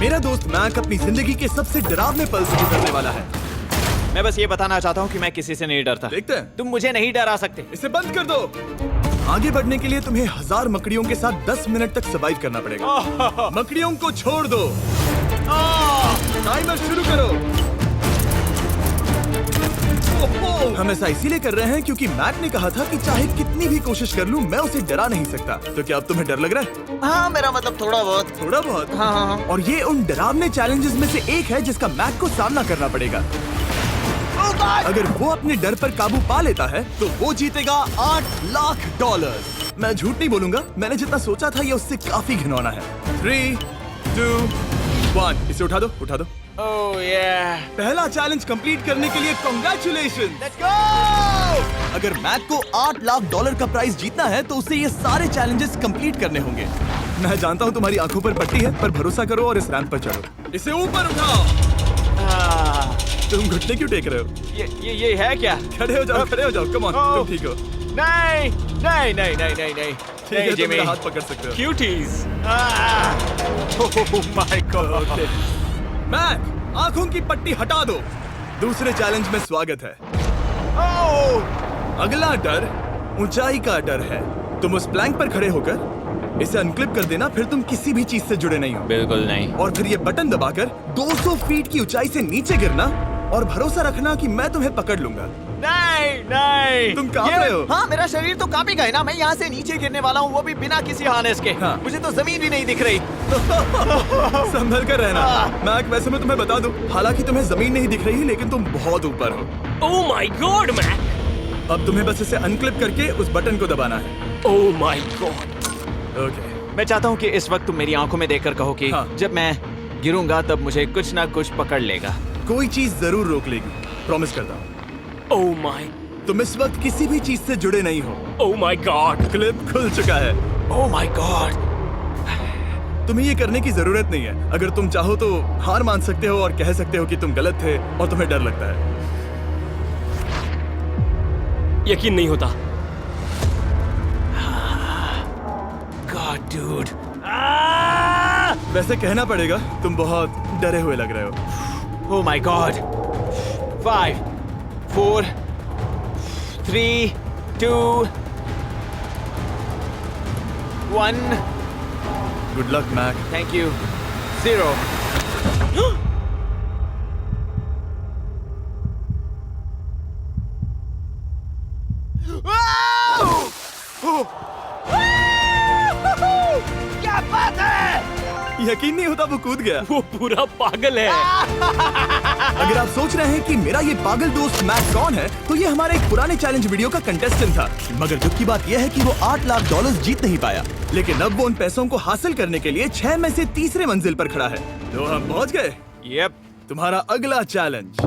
मेरा दोस्त मैक अपनी जिंदगी के सबसे डरावने पल से गुजरने वाला है। मैं बस ये बताना चाहता हूँ कि मैं किसी से नहीं डरता। देखते हैं। तुम मुझे नहीं डरा सकते। इसे बंद कर दो। आगे बढ़ने के लिए तुम्हें 1000 मकड़ियों के साथ 10 मिनट तक सर्वाइव करना पड़ेगा। मकड़ियों को छोड़ दो। टाइमर शुरू करो। हम ऐसा इसीलिए कर रहे हैं क्योंकि मैक ने कहा था कि चाहे कितनी भी कोशिश कर लूं, मैं उसे डरा नहीं सकता। तो क्या अब तुम्हें डर लग रहा है? हाँ, मेरा मतलब थोड़ा बहुत। थोड़ा बहुत? हाँ। और ये उन डरावने चैलेंजेस में से एक है जिसका मैक को सामना करना पड़ेगा। अगर वो अपने डर पर काबू पा लेता है तो वो जीतेगा $8 लाख। मैं झूठ नहीं बोलूंगा, मैंने जितना सोचा था ये उससे काफी घिनौना है। 3, 2, 1, इसे उठा दो, उठा दो। ओह yeah. पहला चैलेंज कंप्लीट करने के लिए कांग्रेचुलेशन। Let's go! अगर मैक को $8 लाख का प्राइज जीतना है तो उसे ये सारे चैलेंजेस कंप्लीट करने होंगे। मैं जानता हूँ तुम्हारी आंखों पर पट्टी है, पर भरोसा करो और इस रैंप पर चढ़ो। इसे ऊपर उठाओ। तुम घुटने क्यों टेक रहे हो? ये है क्या? खड़े हो जाओ, खड़े हो जाओ। कम ऑन, तुम ठीक हो? नहीं नहीं नहीं नहीं नहीं नहीं। ठीक है, तुम मेरा हाथ पकड़ सकते हो। Cuties. Oh my God. Mac, आंखों की पट्टी हटा दो। दूसरे चैलेंज में स्वागत है। अगला डर ऊंचाई का डर है। तुम उस प्लैंक पर खड़े होकर इसे अनक्लिप कर देना, फिर तुम किसी भी चीज से जुड़े नहीं हो। बिल्कुल नहीं। और फिर ये बटन दबाकर 200 फीट की ऊंचाई से नीचे गिरना और भरोसा रखना कि मैं तुम्हें पकड़ लूंगा। नहीं नहीं। तुम कांप रहे हो? हाँ, मेरा शरीर तो कांपेगा ही ना। मैं यहाँ से नीचे गिरने वाला हूँ, वो भी बिना किसी हार्नेस के। हाँ। मुझे तो जमीन भी नहीं दिख रही। संभल कर रहना। मैक, वैसे मैं तुम्हें बता दूं, हालांकि तुम्हें जमीन नहीं दिख रही लेकिन तुम बहुत ऊपर हो। Oh my God Mac. अब तुम्हें बस इसे अनक्लिप करके उस बटन को दबाना है। ओह माय गॉड। ओके। मैं चाहता हूँ कि इस वक्त तुम मेरी आंखों में देखकर कहो कि हाँ। जब मैं गिरूंगा तब मुझे कुछ ना कुछ पकड़ लेगा। कोई चीज जरूर रोक लेगी, प्रॉमिस करता हूँ। Oh my. तुम इस वक्त किसी भी चीज से जुड़े नहीं हो। Oh my God. क्लिप खुल चुका है। ओह माय गॉड। तुम्हें ये करने की जरूरत नहीं है। अगर तुम चाहो तो हार मान सकते हो और कह सकते हो कि तुम गलत थे और तुम्हें डर लगता है। यकीन नहीं होता। God dude. वैसे कहना पड़ेगा, तुम बहुत डरे हुए लग रहे हो। Oh my God. 5, 4, 3, 2, 1। Good luck Mac. Thank you. 0। क्या बात है? यकीन नहीं होता वो कूद गया। वो पूरा पागल है। अगर आप सोच रहे हैं कि मेरा ये पागल दोस्त मैक कौन है, तो ये हमारे एक पुराने चैलेंज वीडियो का कंटेस्टेंट था। मगर दुख की बात यह है कि वो $8 लाख जीत नहीं पाया। लेकिन अब वो उन पैसों को हासिल करने के लिए 6 में से तीसरे मंजिल पर खड़ा है। तो हम पहुंच गए। यप। तुम्हारा अगला चैलेंज।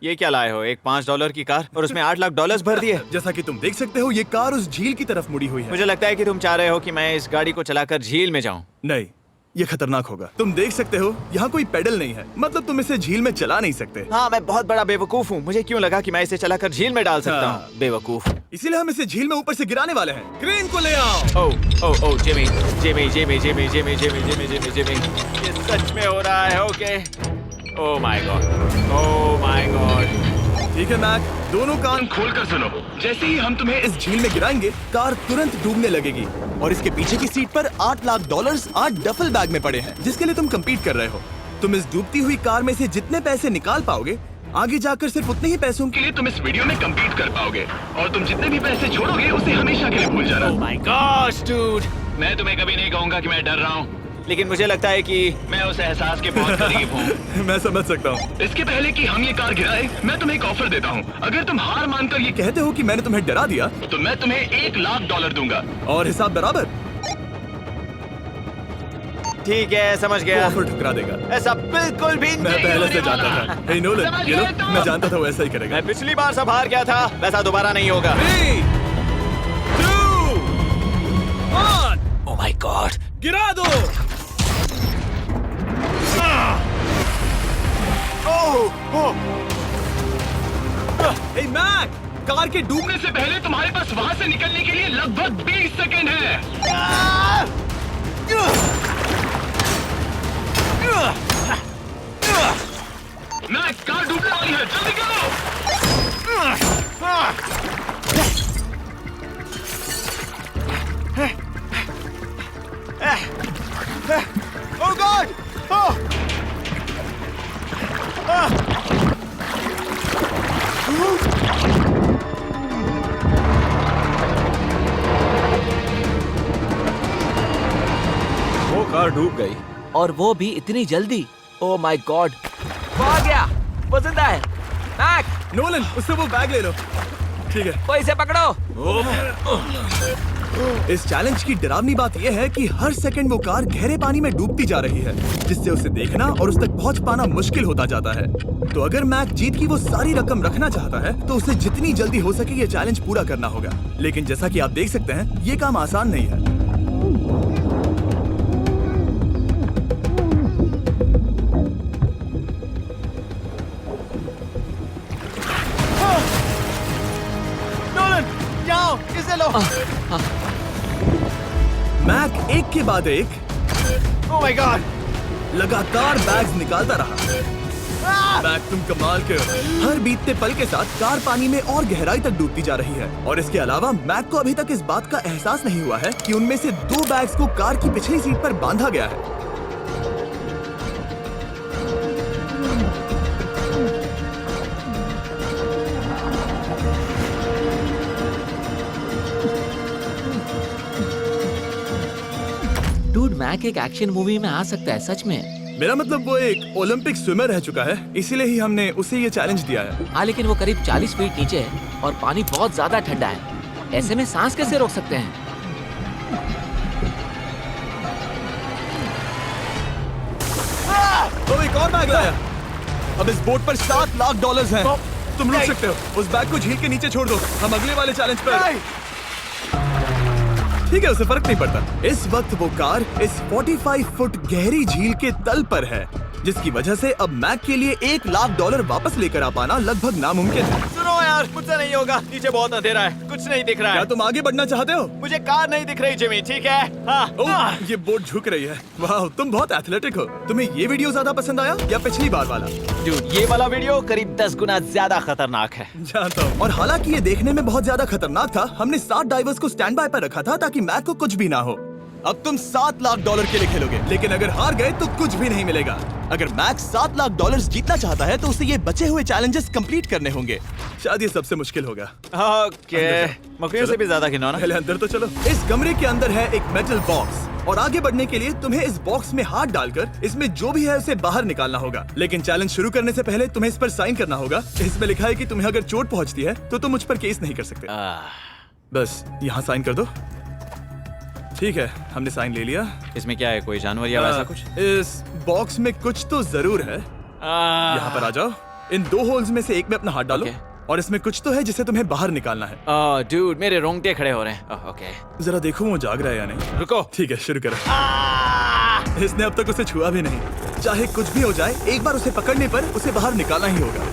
ये क्या लाए हो? एक $5 की कार और उसमें $8 लाख भर दिए। जैसा कि तुम देख सकते हो, ये कार उस झील की तरफ मुड़ी हुई है। मुझे लगता है कि तुम चाह रहे हो कि मैं इस गाड़ी को चलाकर झील में जाऊं। नहीं, ये खतरनाक होगा। तुम देख सकते हो यहाँ कोई पेडल नहीं है, मतलब तुम इसे झील में चला नहीं सकते। हाँ, मैं बहुत बड़ा बेवकूफ हूँ। मुझे क्यों लगा कि मैं इसे चलाकर झील में डाल सकता हाँ। हूँ? बेवकूफ। इसीलिए हम इसे झील में ऊपर से गिराने वाले हैं। क्रेन को ले आओ। Oh Jimmy Jimmy Jimmy Jimmy Jimmy Jimmy Jimmy Jimmy Jimmy, ये सच में हो रहा है? Okay. Oh my god. Oh my god. ठीक है मैक, दोनों कान खोलकर सुनो। जैसे ही हम तुम्हें इस झील में गिराएंगे, कार तुरंत डूबने लगेगी और इसके पीछे की सीट पर $8 लाख 8 डफल बैग में पड़े हैं, जिसके लिए तुम compete कर रहे हो। तुम इस डूबती हुई कार में से जितने पैसे निकाल पाओगे, आगे जाकर सिर्फ उतने ही पैसों के लिए तुम इस वीडियो में compete कर पाओगे। और तुम जितने भी पैसे छोड़ोगे उसे हमेशा के लिए भूल जाना। Oh my gosh dude. मैं तुम्हें कभी नहीं कहूंगा कि मैं डर रहा हूँ। लेकिन मुझे लगता है कि मैं उस एहसास के बहुत करीब हूँ। मैं समझ सकता हूँ। इसके पहले कि हम ये कार गिराए, मैं तुम्हें एक ऑफर देता हूँ। अगर तुम हार मानकर ये कहते हो कि मैंने तुम्हें डरा दिया, तो मैं तुम्हें $1 लाख दूंगा। और हिसाब बराबर। ठीक है, समझ गया। ऑफर ठुकरा देगा। ऐसा बिल्कुल भी मैं नहीं पहले से होने जानता वाला। था। हे नोलन, समझ ये लो, गए तुम? मैं जानता था वो ऐसा ही करेगा। मैं पिछली बार सब हार गया था, वैसा दोबारा नहीं होगा। 3, 2, 1, ओह माय गॉड। गिरा दो। हे मैक, कार के डूबने से पहले तुम्हारे पास वहाँ से निकलने के लिए लगभग 20 सेकेंड है। डूब गई। और वो भी इतनी जल्दी। ओ माय गॉड, वो आ गया, वो जिंदा है। मैक, नोलन, उससे वो बैग ले लो। ठीक है। वो इसे पकड़ो। इस चैलेंज की डरावनी बात यह है कि हर सेकंड वो कार गहरे पानी में डूबती जा रही है, जिससे उसे देखना और उस तक पहुंच पाना मुश्किल होता जाता है। तो अगर मैक जीत की वो सारी रकम रखना चाहता है तो उसे जितनी जल्दी हो सके ये चैलेंज पूरा करना होगा। लेकिन जैसा कि आप देख सकते हैं, ये काम आसान नहीं है। नोलन, जाओ, इसे लो। मैक एक के बाद एक ओह माय गॉड। लगातार बैग्स निकालता रहा। मैक, तुम कमाल के हो। हर बीतते पल के साथ कार पानी में और गहराई तक डूबती जा रही है और इसके अलावा मैक को अभी तक इस बात का एहसास नहीं हुआ है कि उनमें से 2 बैग्स को कार की पिछली सीट पर बांधा गया है। डूड, मैक एक एक्शन मूवी में आ सकता है, सच में। मेरा मतलब वो एक ओलंपिक स्विमर रह चुका है, इसीलिए ही हमने उसे ये चैलेंज दिया है। हाँ, लेकिन वो करीब 40 फीट नीचे है और पानी बहुत ज्यादा ठंडा है। ऐसे में सांस कैसे रोक सकते हैं? तो एक और बैग लाया। अब इस बोट पर $7 लाख हैं। तुम रुक सकते हो। उस बैग को झील के नीचे छोड़ दो। हम अगले वाले चैलेंज पर। ठीक है, उसे फर्क नहीं पड़ता। इस वक्त वो कार इस 45 फुट गहरी झील के तल पर है, जिसकी वजह से अब मैक के लिए $1 लाख वापस लेकर आ पाना लगभग नामुमकिन है। सुनो यार, मुझसे नहीं होगा। नीचे बहुत अंधेरा है, कुछ नहीं दिख रहा क्या है। तुम आगे बढ़ना चाहते हो? मुझे कार नहीं दिख रही जिमी, ठीक है? हाँ। ओह, ये बोट झुक रही है। वाह, तुम बहुत एथलेटिक हो। तुम्हें ये वीडियो ज्यादा पसंद आया या पिछली बार वाला? Dude, ये वाला वीडियो करीब 10 गुना ज्यादा खतरनाक है। जानता हूँ। और हालांकि ये देखने में बहुत ज्यादा खतरनाक था, हमने 7 डाइवर्स को स्टैंड बाय पर रखा था ताकि मैक को कुछ भी ना हो। अब तुम $7 लाख के लिए खेलोगे, लेकिन अगर हार गए तो कुछ भी नहीं मिलेगा। अगर मैक $7 लाख जीतना चाहता है तो उसे ये बचे हुए चैलेंजेस कंप्लीट करने होंगे। शायद ये सबसे मुश्किल होगा। ओके, मकड़ियों से भी ज्यादा खिलौना। पहले अंदर तो चलो। इस कमरे के अंदर है एक मेटल बॉक्स और आगे बढ़ने के लिए तुम्हें इस बॉक्स में हाथ डालकर इसमें जो भी है उसे बाहर निकालना होगा। लेकिन चैलेंज शुरू करने से पहले तुम्हें इस पर साइन करना होगा। इसमें लिखा है कि तुम्हें अगर चोट पहुंचती है तो तुम मुझ पर केस नहीं कर सकते। बस यहाँ साइन कर दो। ठीक है, हमने साइन ले लिया। इसमें क्या है, कोई जानवर या वैसा कुछ? इस बॉक्स में कुछ तो जरूर है। यहाँ पर आ जाओ। इन 2 होल्स में से एक में अपना हाथ डालो। और इसमें कुछ तो है जिसे तुम्हें बाहर निकालना है। डूड, मेरे रोंगटे खड़े हो रहे हैं। ओके, जरा देखो वो जाग रहा है या नहीं। रुको। ठीक है, शुरू करो। इसने अब तक उसे छुआ भी नहीं। चाहे कुछ भी हो जाए, एक बार उसे पकड़ने पर उसे बाहर निकालना ही होगा।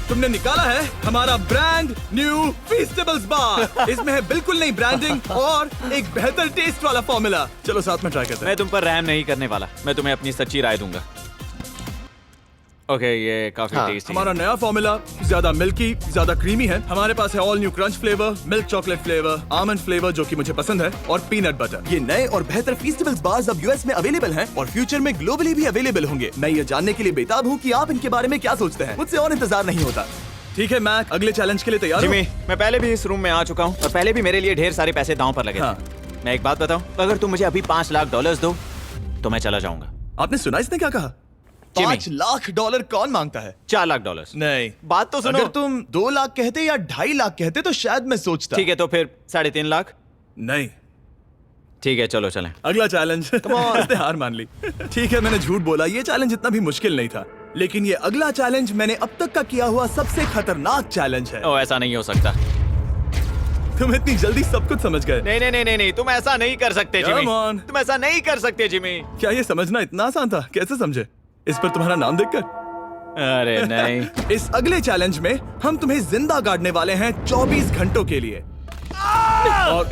तुमने निकाला है हमारा ब्रांड न्यू फीस्टेबल्स बार। इसमें है बिल्कुल नई ब्रांडिंग और एक बेहतर टेस्ट वाला फॉर्मूला। चलो साथ में ट्राई करते हैं। मैं तुम पर रहम नहीं करने वाला। मैं तुम्हें अपनी सच्ची राय दूंगा। ओके, ये काफी टेस्टी हमारा नया फॉर्मूला ज्यादा मिल्की, ज्यादा क्रीमी है। हमारे पास है all new crunch flavour, milk chocolate flavour, almond flavour जो कि मुझे पसंद है, और पीनट बटर। ये नए और बेहतर फीस्टेबल्स बार्स अब यूएस में अवेलेबल हैं और फ्यूचर में ग्लोबली भी अवेलेबल होंगे। मैं ये जानने के लिए बेताब हूँ कि आप इनके बारे में क्या सोचते हैं। मुझसे और इंतजार नहीं होता। ठीक है मैक, अगले चैलेंज के लिए तैयार हो? जिमी, मैं पहले भी इस रूम में आ चुका हूँ और पहले भी मेरे लिए ढेर सारे पैसे दांव पर लगे थे। मैं एक बात बताऊं, अगर तुम मुझे अभी $5 लाख दो तो मैं चला जाऊंगा। आपने सुना इसने क्या कहा? $5 लाख कौन मांगता है? $4 लाख। नहीं, बात तो सुनो। अगर तुम 2 लाख कहते या 2.5 लाख कहते तो शायद मैं सोचता। ठीक है, तो फिर 3.5 लाख। नहीं, ठीक है, चलो चलें। अगला चैलेंज। इसने हार मान ली। ठीक है, मैंने झूठ बोला। ये चैलेंज इतना भी मुश्किल नहीं था, लेकिन ये अगला चैलेंज मैंने अब तक का किया हुआ सबसे खतरनाक चैलेंज है। ओ, ऐसा नहीं हो सकता। तुम इतनी जल्दी सब कुछ समझ गए। नहीं नहीं नहीं नहीं नहीं, तुम ऐसा नहीं कर सकते जिमी। Come on. तुम ऐसा नहीं कर सकते जिमी। क्या ये समझना इतना आसान था? कैसे समझे? इस पर तुम्हारा नाम देखकर? अरे नहीं। इस अगले चैलेंज में हम तुम्हें जिंदा गाड़ने वाले हैं 24 घंटों के लिए।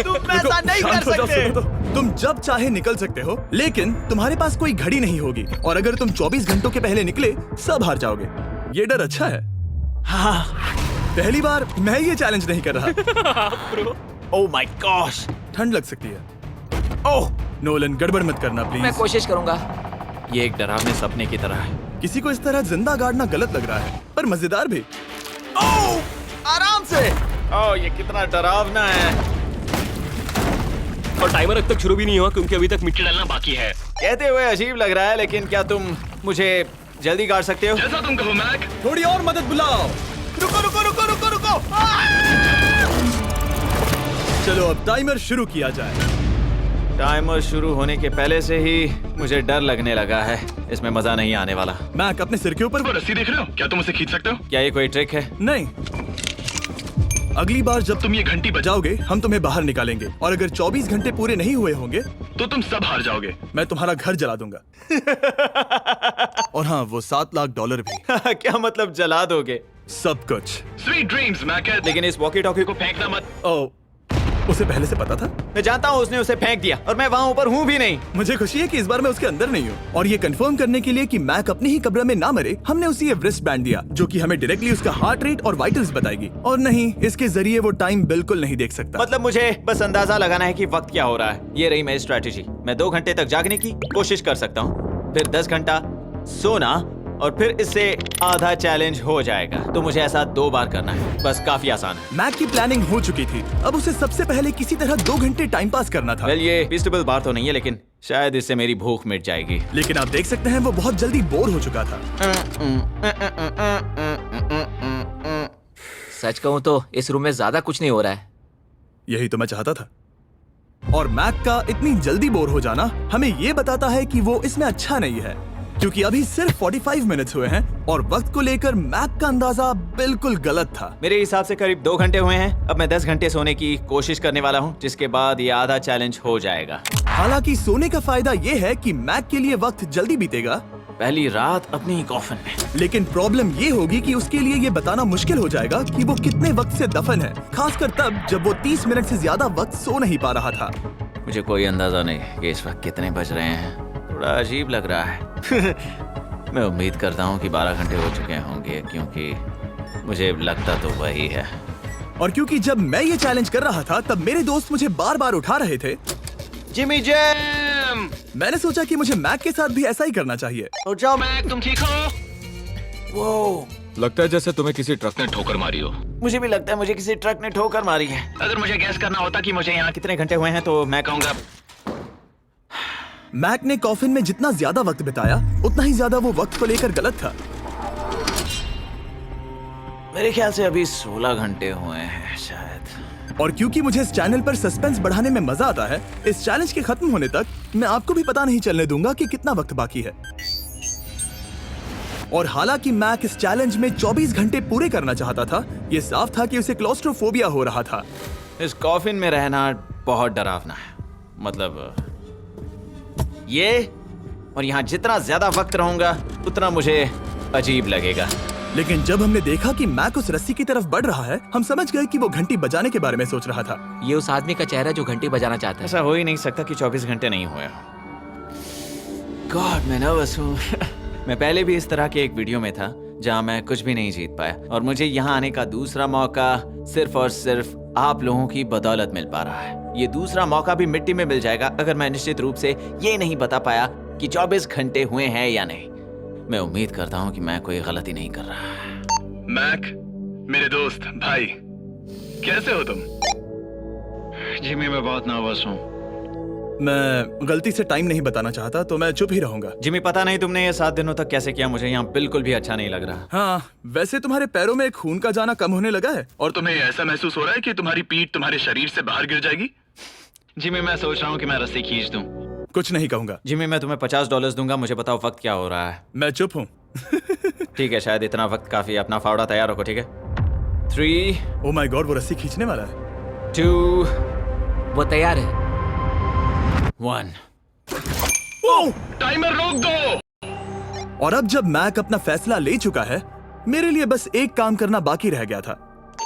तुम ऐसा नहीं कर शांत हो जाओ, सकते। सुनो तो। तुम जब चाहे निकल सकते हो, लेकिन तुम्हारे पास कोई घड़ी नहीं होगी और अगर तुम 24 घंटों के पहले निकले सब हार जाओगे। ये डर अच्छा है। हाँ, पहली बार मैं ये चैलेंज नहीं कर रहा। ओह माय गॉश, ठंड लग सकती है। ओह नोलन, गड़बड़ मत करना मैं प्लीज। कोशिश करूंगा। ये एक डरावने सपने की तरह है। किसी को इस तरह जिंदा गाड़ना गलत लग रहा है, पर मजेदार भी। ओह, आराम से। ओह, ये कितना डरावना है। और टाइमर अब तक शुरू भी नहीं हुआ क्योंकि अभी तक मिट्टी डालना बाकी है। कहते हुए अजीब लग रहा है, लेकिन क्या तुम मुझे जल्दी काट सकते हो? जैसा तुम कहो मैक। थोड़ी और मदद बुलाओ। रुको रुको रुको रुको रुको। चलो अब टाइमर शुरू किया जाए। टाइमर शुरू होने के पहले से ही मुझे डर लगने लगा है। इसमें मजा नहीं आने वाला। मैक अपने सिर के ऊपर। वो रस्सी देख रहे हो? क्या तुम उसे खींच सकते हो? क्या ये कोई ट्रिक है? नहीं, अगली बार जब तुम ये घंटी बजाओगे हम तुम्हें बाहर निकालेंगे, और अगर 24 घंटे पूरे नहीं हुए होंगे तो तुम सब हार जाओगे। मैं तुम्हारा घर जला दूंगा। और हाँ, वो $7 लाख भी। क्या मतलब जला दोगे? सब कुछ। Sweet dreams Mac. लेकिन इस वॉकी टॉकी को फेंकना मत। ओ, उसे पहले से पता था? मैं जानता हूँ उसने उसे फेंक दिया और मैं वहाँ ऊपर हूँ भी नहीं। मुझे खुशी है कि इस बार मैं उसके अंदर नहीं हूँ। और ये कंफर्म करने के लिए कि मैक अपने ही कब्र में ना मरे, हमने उसे ये रिस्ट बैंड दिया जो कि हमें डायरेक्टली उसका हार्ट रेट और वाइटल्स बताएगी। और नहीं, इसके जरिए वो टाइम बिल्कुल नहीं देख सकता। मतलब मुझे बस अंदाजा लगाना है कि वक्त क्या हो रहा है। ये रही मेरी स्ट्रेटेजी। मैं 2 घंटे तक जागने की कोशिश कर सकता हूँ, फिर 10 घंटा सोना, और फिर इससे आधा चैलेंज हो जाएगा। तो मुझे ऐसा 2 बार करना है। बस काफी आसान है। मैक की प्लानिंग हो चुकी थी। अब उसे सबसे पहले किसी तरह 2 घंटे टाइम पास करना था। वेल, ये फीस्टेबल बार तो नहीं है, लेकिन शायद इससे मेरी भूख मिट जाएगी। लेकिन आप देख सकते हैं वो बहुत जल्दी बोर हो चुका था। सच कहूँ तो इस रूम में ज्यादा कुछ नहीं हो रहा है। यही तो मैं चाहता था। और मैक का इतनी जल्दी बोर हो जाना हमें ये बताता है कि वो इसमें अच्छा नहीं है, क्योंकि अभी सिर्फ 45 मिनट्स हुए हैं और वक्त को लेकर मैक का अंदाजा बिल्कुल गलत था। मेरे हिसाब से करीब 2 घंटे हुए हैं। अब मैं 10 घंटे सोने की कोशिश करने वाला हूँ, जिसके बाद ये आधा चैलेंज हो जाएगा। हालांकि सोने का फायदा ये है कि मैक के लिए वक्त जल्दी बीतेगा, पहली रात अपनी कॉफिन में। लेकिन प्रॉब्लम ये होगी कि उसके लिए ये बताना मुश्किल हो जाएगा कि वो कितने वक्त से दफन है, खासकर तब जब वो 30 मिनट से ज्यादा वक्त सो नहीं पा रहा था। मुझे कोई अंदाजा नहीं कि इस वक्त कितने बज रहे हैं। थोड़ा अजीब लग रहा है। मैं उम्मीद करता हूँ कि 12 घंटे हो चुके होंगे, क्योंकि मुझे लगता तो वही है। और क्योंकि जब मैं ये चैलेंज कर रहा था तब मेरे दोस्त मुझे बार बार उठा रहे थे। Jimmy jam! मैंने सोचा कि मुझे मैक के साथ भी ऐसा ही करना चाहिए। उठ जाओ। मैक, तुम ठीक हो? वो लगता है जैसे तुम्हें किसी ट्रक ने ठोकर मारी हो। मुझे भी लगता है मुझे किसी ट्रक ने ठोकर मारी है। अगर मुझे गैस करना होता कि मुझे यहाँ कितने घंटे हुए हैं तो मैं कहूँगा मैक ने कॉफिन में जितना ज्यादा वक्त बिताया उतना ही ज्यादा वो वक्त को लेकर गलत था। मेरे ख्याल से अभी 16 घंटे हुए हैं शायद। और क्योंकि मुझे इस चैनल पर सस्पेंस बढ़ाने में मजा आता है, इस चैलेंज के खत्म होने तक मैं आपको भी पता नहीं चलने दूंगा कि कितना वक्त बाकी है। और हालांकि मैक इस चैलेंज में 24 घंटे पूरे करना चाहता था, ये साफ था कि उसे क्लॉस्ट्रोफोबिया हो रहा था। इस कॉफिन में रहना बहुत डरावना है। मतलब ये, और यहाँ जितना ज्यादा वक्त रहूंगा उतना मुझे अजीब लगेगा। लेकिन जब हमने देखा कि मैक उस रस्सी की तरफ बढ़ रहा है, हम समझ गए कि वो घंटी बजाने के बारे में सोच रहा था। ये उस आदमी का चेहरा जो घंटी बजाना चाहता है। ऐसा हो ही नहीं सकता कि 24 घंटे नहीं हुए। गॉड, मैं नर्वस हूँ। मैं पहले भी इस तरह के एक वीडियो में था जहाँ मैं कुछ भी नहीं जीत पाया, और मुझे यहाँ आने का दूसरा मौका सिर्फ और सिर्फ आप लोगों की बदौलत मिल पा रहा है। ये दूसरा मौका भी मिट्टी में मिल जाएगा अगर मैं निश्चित रूप से ये नहीं बता पाया कि 24 घंटे हुए हैं या नहीं। मैं उम्मीद करता हूँ कि मैं कोई गलती नहीं कर रहा। मैक, मेरे दोस्त भाई, कैसे हो तुम? जिमी, मैं बहुत नर्वस हूँ। मैं गलती से टाइम नहीं बताना चाहता तो मैं चुप ही रहूंगा। जिमी, पता नहीं तुमने ये 7 दिनों तक कैसे किया। मुझे यहाँ बिल्कुल भी अच्छा नहीं लग रहा। हाँ, वैसे तुम्हारे पैरों में खून का जाना कम होने लगा है। और तुम्हें ऐसा महसूस हो रहा है कि तुम्हारी पीठ तुम्हारे शरीर से बाहर गिर जाएगी? जिमी, मैं सोच रहा हूँ कि मैं रस्सी खींच दूं। कुछ नहीं कहूंगा। जिमी, मैं तुम्हें $50 दूंगा। मुझे बताओ वक्त क्या हो रहा है। मैं चुप हूँ। ठीक है, शायद इतना वक्त काफी है। अपना फावड़ा तैयार रखो, ठीक है? 3, ओ माय गॉड, वो रस्सी खींचने वाला है। 2, वो तैयार है। 1। टाइमर रोक दो। और अब जब मैक अपना फैसला ले चुका है, मेरे लिए बस एक काम करना बाकी रह गया था।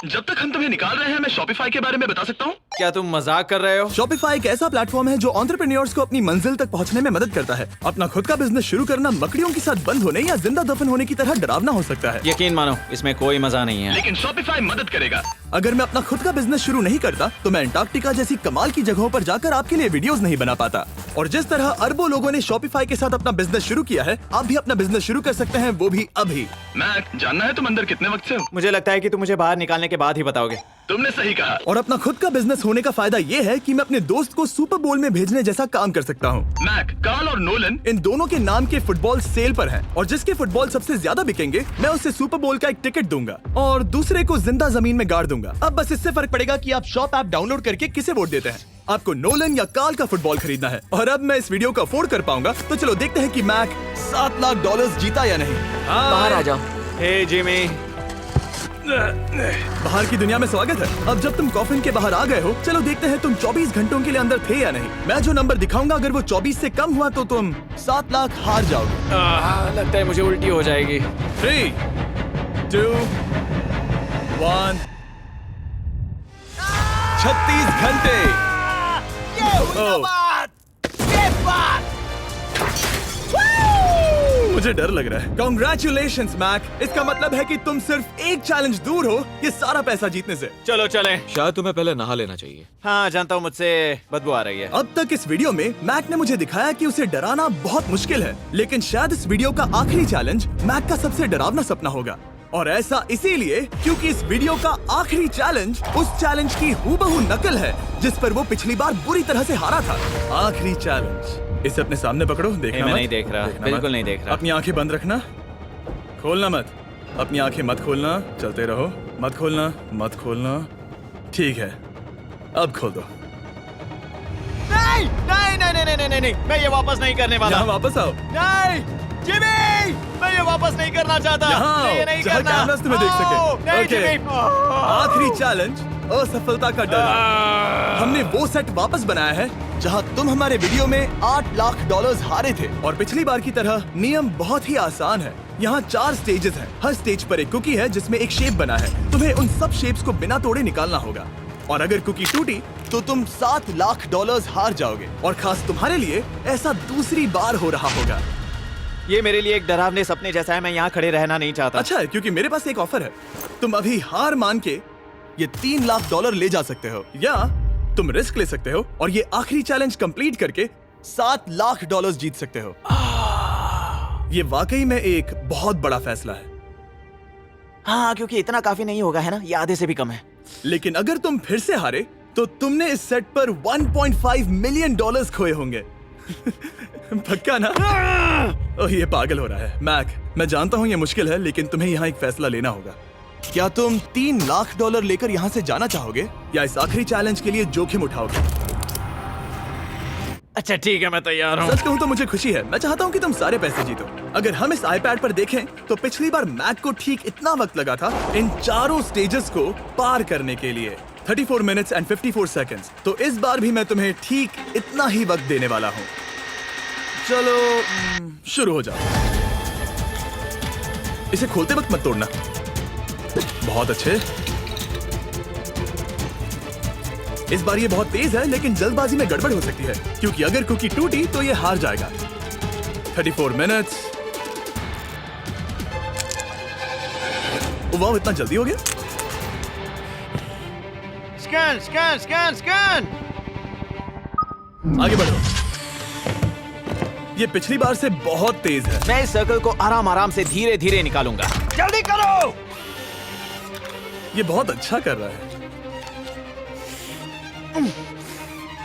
जब तक हम तुम्हें निकाल रहे हैं, मैं शॉपिफाई के बारे में बता सकता हूँ। क्या तुम मजाक कर रहे हो? Shopify एक ऐसा प्लेटफॉर्म है जो एंटरप्रेन्योर्स को अपनी मंजिल तक पहुंचने में मदद करता है। अपना खुद का बिजनेस शुरू करना मकड़ियों के साथ बंद होने या जिंदा दफन होने की तरह डरावना हो सकता है। यकीन मानो इसमें कोई मजा नहीं है। लेकिन शॉपिफाई मदद करेगा। अगर मैं अपना खुद का बिजनेस शुरू नहीं करता तो मैं अंटार्कटिका जैसी कमाल की जगहों पर जाकर आपके लिए वीडियोस नहीं बना पाता। और जिस तरह अरबों लोगों ने Shopify के साथ अपना बिजनेस शुरू किया है, आप भी अपना बिजनेस शुरू कर सकते हैं, वो भी अभी। मैक, जानना है तुम अंदर कितने वक्त से हो? मुझे लगता है कि तुम मुझे बाहर निकालने के बाद ही बताओगे। तुमने सही कहा। और अपना खुद का बिजनेस होने का फायदा ये है कि मैं अपने दोस्त को सुपर बोल में भेजने जैसा काम कर सकता हूँ। मैक, कार्ल और नोलन इन दोनों के नाम के फुटबॉल सेल पर हैं और जिसके फुटबॉल सबसे ज्यादा बिकेंगे मैं उसे सुपर बोल का एक टिकट दूंगा और दूसरे को जिंदा जमीन में गाड़ दूंगा। अब बस इससे फर्क पड़ेगा कि आप शॉप ऐप डाउनलोड करके किसे वोट देते हैं। आपको नोलन या कार्ल का फुटबॉल खरीदना है और अब मैं इस वीडियो को अफोर्ड कर पाऊंगा, तो चलो देखते हैं कि मैक $7 लाख जीता या नहीं। बाहर आ जाओ। हे जिमी, बाहर की दुनिया में स्वागत है। अब जब तुम कॉफिन के बाहर आ गए हो, चलो देखते हैं तुम 24 घंटों के लिए अंदर थे या नहीं। मैं जो नंबर दिखाऊंगा अगर वो 24 से कम हुआ तो तुम 7 लाख हार जाओगे। लगता है मुझे उल्टी हो जाएगी। 3, 2, 1। 36 घंटे। मुझे डर लग रहा है। Congratulations, Mac. इसका मतलब है कि तुम सिर्फ एक चैलेंज दूर हो ये सारा पैसा जीतने से। चलो चलें। शायद तुम्हें पहले नहा लेना चाहिए। हाँ जानता हूँ, मुझसे बदबू आ रही है। अब तक इस वीडियो में मैक ने मुझे दिखाया कि उसे डराना बहुत मुश्किल है, लेकिन शायद इस वीडियो का आखिरी चैलेंज मैक का सबसे डरावना सपना होगा। और ऐसा इसीलिए क्योंकि इस वीडियो का आखिरी चैलेंज उस चैलेंज की हूबहू नकल है जिस पर वो पिछली बार बुरी तरह से हारा था। आखिरी चैलेंज। इसे अपने सामने पकड़ो, देखना मैं मत। नहीं देख रहा, देखना बिल्कुल मत। नहीं देख रहा। अपनी आंखें बंद रखना, खोलना मत। अपनी आंखें मत खोलना, चलते रहो। मत खोलना, मत खोलना। ठीक है, अब खोल दो। नहीं नहीं नहीं नहीं नहीं नहीं, मैं ये वापस नहीं करने वाला। यहाँ वापस आओ। नहीं जिमी, मैं ये वापस नहीं करना चाहता। यहाँ मैं ये आओ, नहीं जहाँ करना। कैमरास तुम्हें देख सके। नहीं ओके। जिमी। आखिरी चैलेंज असफलता का डर। हमने वो सेट वापस बनाया है जहां तुम हमारे वीडियो में $8 लाख हारे थे और पिछली बार की तरह नियम बहुत ही आसान है। यहाँ 4 स्टेजेस हैं। हर स्टेज पर एक कुकी है जिसमें एक शेप बना है। तुम्हें उन सब शेप्स को बिना तोड़े निकालना होगा और अगर कुकी टूटी तो तुम $7 लाख हार जाओगे। और खास तुम्हारे लिए ऐसा दूसरी बार हो रहा होगा। ये मेरे लिए एक डरावने सपने जैसा है। मैं यहाँ खड़े रहना नहीं चाहता। अच्छा है क्योंकि मेरे पास एक ऑफर है। तुम अभी हार मान के ये $3 लाख ले जा सकते हो या तुम रिस्क ले सकते हो और ये आखिरी चैलेंज कंप्लीट करके $7 लाख जीत सकते हो। ये वाकई में एक बहुत बड़ा फैसला है। हाँ, क्योंकि इतना काफी नहीं होगा, है ना? ये आधे से भी कम है। लेकिन अगर तुम फिर से हारे तो तुमने इस सेट पर $1.5 मिलियन खोए होंगे। पक्का ना? ओह, ये पागल हो रहा है। मैक, मैं जानता हूँ ये मुश्किल है, लेकिन तुम्हें यहाँ एक फैसला लेना होगा। क्या तुम $3 लाख लेकर यहाँ से जाना चाहोगे या इस आखिरी चैलेंज के लिए जोखिम उठाओगे? अच्छा ठीक है, मैं तैयार हूँ। सच कहूँ तो मुझे खुशी है। मैं चाहता हूँ कि तुम सारे पैसे जीतो। अगर हम इस iPad पर देखें तो पिछली बार मैक को ठीक इतना वक्त लगा था इन चारों स्टेजेस को पार करने के लिए, 34 मिनट्स एंड 54 सेकंड्स। तो इस बार भी मैं तुम्हें ठीक इतना ही वक्त देने वाला हूँ। चलो शुरू हो जाओ। इसे खोलते वक्त मत तोड़ना। बहुत अच्छे। इस बार ये बहुत तेज है, लेकिन जल्दबाजी में गड़बड़ हो सकती है क्योंकि अगर कुकी टूटी तो ये हार जाएगा। 34 मिनट्स। वाह, इतना जल्दी हो गया। Scan scan scan scan. आगे बढ़ो। ये पिछली बार से बहुत तेज है। मैं इस सर्कल को आराम आराम से धीरे धीरे निकालूंगा। जल्दी करो। ये बहुत अच्छा कर रहा है।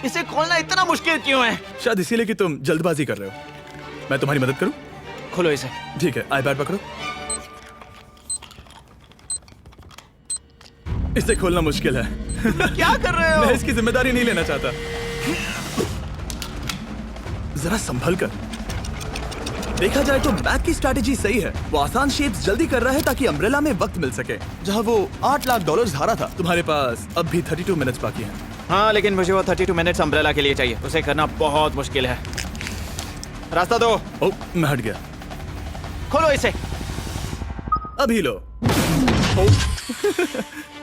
इसे खोलना इतना मुश्किल क्यों है? शायद इसीलिए कि तुम जल्दबाजी कर रहे हो। मैं तुम्हारी मदद करूं? खोलो इसे। ठीक है, iPad पकड़ो। इसे खोलना मुश्किल है। क्या कर रहे हो? मैं इसकी जिम्मेदारी नहीं लेना चाहता। जरा संभल कर। देखा जाए तो मैक की स्ट्रैटेजी सही है। वो आसान शेप्स जल्दी कर रहा है ताकि अम्ब्रेला में वक्त मिल सके। जहां वो $8 लाख हारा था, तुम्हारे पास अब भी 32 मिनट्स बाकी हैं। हाँ, लेकिन मुझे वो 32 मिनट्स अम्ब्रेला के लिए चाहिए। उसे करना बहुत मुश्किल है। रास्ता दो। ओह, मैं हट गया। खोलो इसे। अभी लो।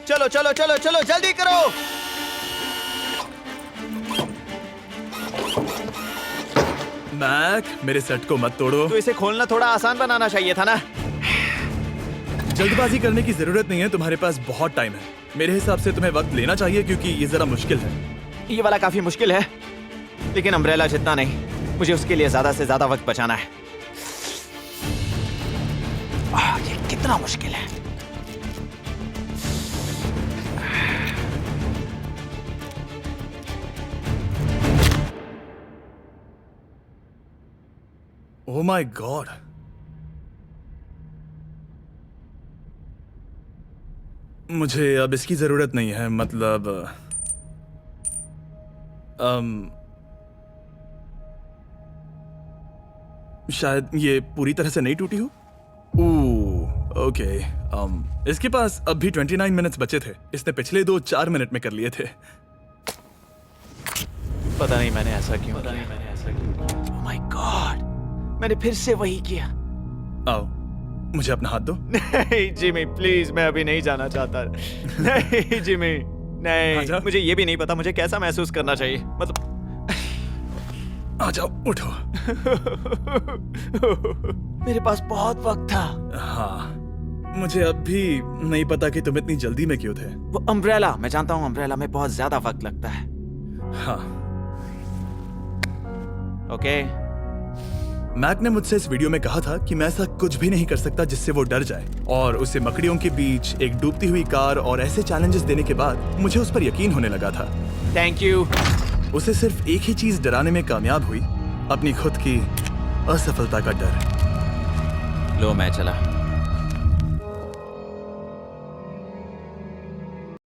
चलो चलो चलो चलो, जल्दी करो। मैक, मेरे सेट को मत तोड़ो। तो इसे खोलना थोड़ा आसान बनाना चाहिए था ना। जल्दबाजी करने की जरूरत नहीं है, तुम्हारे पास बहुत टाइम है। मेरे हिसाब से तुम्हें वक्त लेना चाहिए क्योंकि ये जरा मुश्किल है। ये वाला काफी मुश्किल है, लेकिन अम्ब्रेला जितना नहीं। मुझे उसके लिए ज्यादा से ज्यादा वक्त बचाना है। ये कितना मुश्किल है। ओह माय गॉड, मुझे अब इसकी जरूरत नहीं है। मतलब शायद ये पूरी तरह से नहीं टूटी हो। ओके, इसके पास अब भी 29 मिनट्स बचे थे। इसने पिछले 4 मिनट में कर लिए थे। पता नहीं मैंने ऐसा क्यों ओह माय गॉड, मैंने फिर से वही किया। आओ, मुझे अपना हाथ दो। नहीं जिमी प्लीज, मैं अभी नहीं जाना चाहता। नहीं जिमी, नहीं। आजा। मुझे ये भी नहीं पता मुझे कैसा महसूस करना चाहिए। मतलब आ जाओ, उठो। मेरे पास बहुत वक्त था। हाँ, मुझे अब भी नहीं पता कि तुम इतनी जल्दी में क्यों थे। वो अम्ब्रेला, मैं जानता हूँ अम्ब्रेला में बहुत ज्यादा वक्त लगता है। हाँ, ओके मैक ने मुझसे इस वीडियो में कहा था कि मैं ऐसा कुछ भी नहीं कर सकता जिससे वो डर जाए, और उसे मकड़ियों के बीच एक डूबती हुई कार और ऐसे चैलेंजेस देने के बाद मुझे उस पर यकीन होने लगा था। Thank you. उसे सिर्फ एक ही चीज डराने में कामयाब हुई, अपनी खुद की असफलता का डर। लो मैं चला।